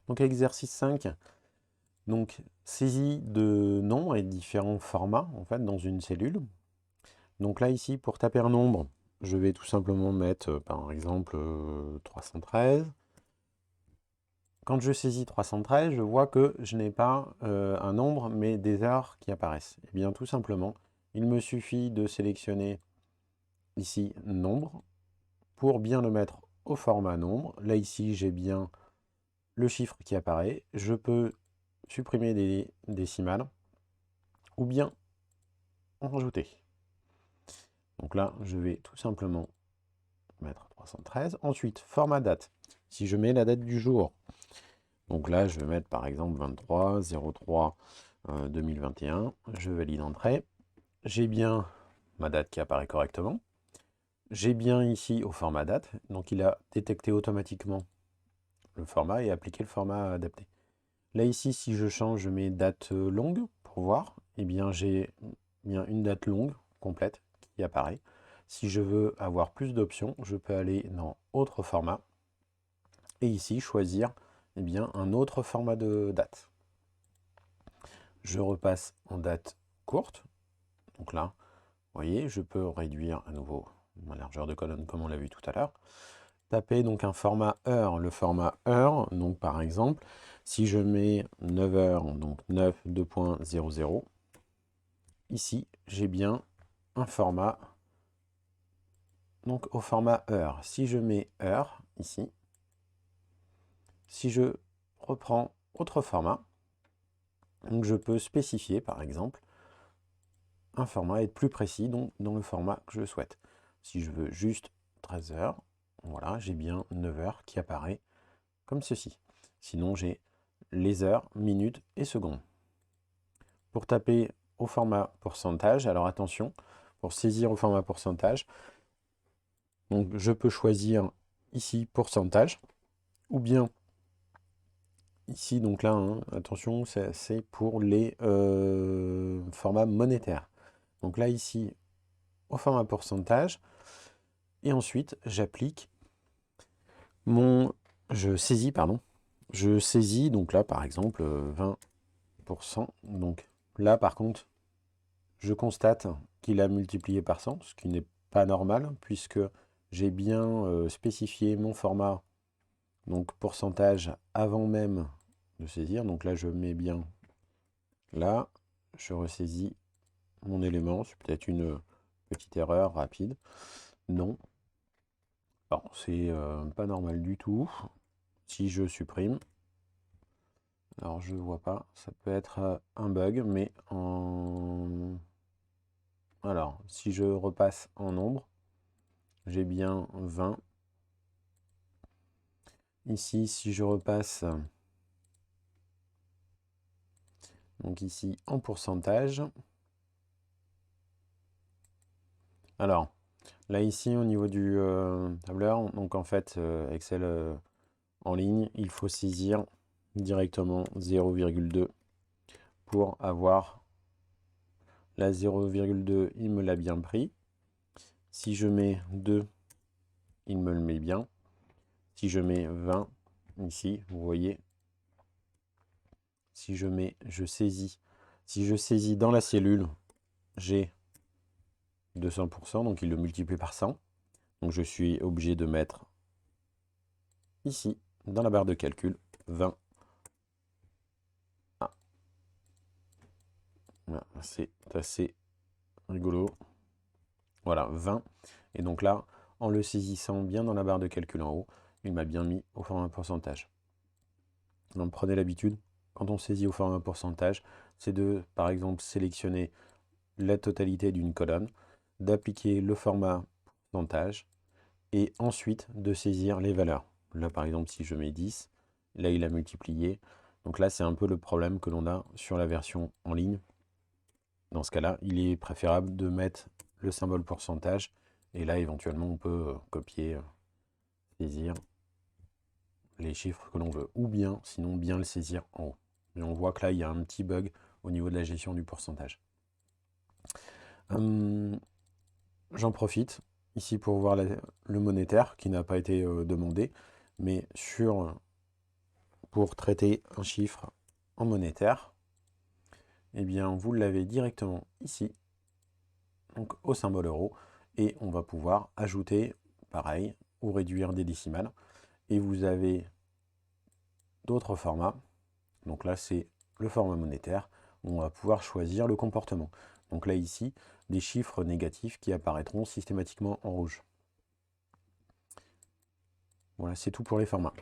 Donc exercice 5, donc saisie de nombres et différents formats en fait dans une cellule. Donc là ici pour taper un nombre, je vais tout simplement mettre par exemple 313. Quand je saisis 313, je vois que je n'ai pas un nombre mais des heures qui apparaissent. Et bien tout simplement, il me suffit de sélectionner ici nombre pour bien le mettre au format nombre. Là ici j'ai bien le chiffre qui apparaît. Je peux supprimer des décimales ou bien en rajouter. Donc là, je vais tout simplement mettre 313. Ensuite, format date. Si je mets la date du jour, donc là, je vais mettre par exemple 23/03 2021. Je valide entrée. J'ai bien ma date qui apparaît correctement. J'ai bien ici au format date. Donc il a détecté automatiquement le format et appliqué le format adapté. Là ici, si je change, je mets date longue pour voir. Eh bien, j'ai bien une date longue complète qui apparaît. Si je veux avoir plus d'options, je peux aller dans autre format et ici choisir eh bien, un autre format de date. Je repasse en date courte. Donc là, vous voyez, je peux réduire à nouveau ma largeur de colonne comme on l'a vu tout à l'heure. Taper donc un format heure. Le format heure, donc par exemple, si je mets 9 heures, donc 9 2.00, ici j'ai bien un format donc au format heure. Si je mets heure ici, si je reprends autre format, donc je peux spécifier par exemple un format, être plus précis donc dans le format que je souhaite. Si je veux juste 13 heures, voilà, j'ai bien 9 heures qui apparaît comme ceci. Sinon j'ai les heures, minutes et secondes. Pour taper au format pourcentage, alors attention, pour saisir au format pourcentage, donc je peux choisir ici pourcentage, ou bien ici, donc là, hein, attention, c'est pour les formats monétaires. Donc là, ici, au format pourcentage, et ensuite, j'applique mon... Je saisis, pardon. Je saisis, donc là, par exemple, 20%. Donc là, par contre, je constate qu'il a multiplié par 100, ce qui n'est pas normal, puisque j'ai bien spécifié mon format, donc pourcentage, avant même de saisir. Donc là, je mets bien là, je ressaisis mon élément. C'est peut-être une petite erreur rapide. Non, bon, c'est pas normal du tout. Si je supprime, alors je ne vois pas, ça peut être un bug, mais en... Alors, si je repasse en nombre, j'ai bien 20. Ici, si je repasse, donc ici, en pourcentage, alors, là, ici, au niveau du tableur, donc en fait, Excel en ligne, il faut saisir directement 0,2 pour avoir la 0,2, il me l'a bien pris. Si je mets 2, il me le met bien. Si je mets 20, ici, vous voyez, si je mets, je saisis. Si je saisis dans la cellule, j'ai 200%, donc il le multiplie par 100. Donc je suis obligé de mettre ici, dans la barre de calcul, 20. Ah, c'est assez rigolo. Voilà, 20. Et donc là, en le saisissant bien dans la barre de calcul en haut, il m'a bien mis au format pourcentage. Donc prenez l'habitude, quand on saisit au format pourcentage, c'est de, par exemple, sélectionner la totalité d'une colonne, d'appliquer le format pourcentage, et ensuite de saisir les valeurs. Là, par exemple, si je mets 10, là, il a multiplié. Donc là, c'est un peu le problème que l'on a sur la version en ligne. Dans ce cas-là, il est préférable de mettre le symbole pourcentage. Et là, éventuellement, on peut copier, saisir les chiffres que l'on veut. Ou bien, sinon, bien le saisir en haut. Mais on voit que là, il y a un petit bug au niveau de la gestion du pourcentage. J'en profite ici pour voir le monétaire qui n'a pas été demandé. Mais sur pour traiter un chiffre en monétaire, eh bien, vous l'avez directement ici, donc au symbole euro, et on va pouvoir ajouter, pareil, ou réduire des décimales. Et vous avez d'autres formats. Donc là, c'est le format monétaire. On va pouvoir choisir le comportement. Donc là, ici, des chiffres négatifs qui apparaîtront systématiquement en rouge. Voilà, c'est tout pour les formats.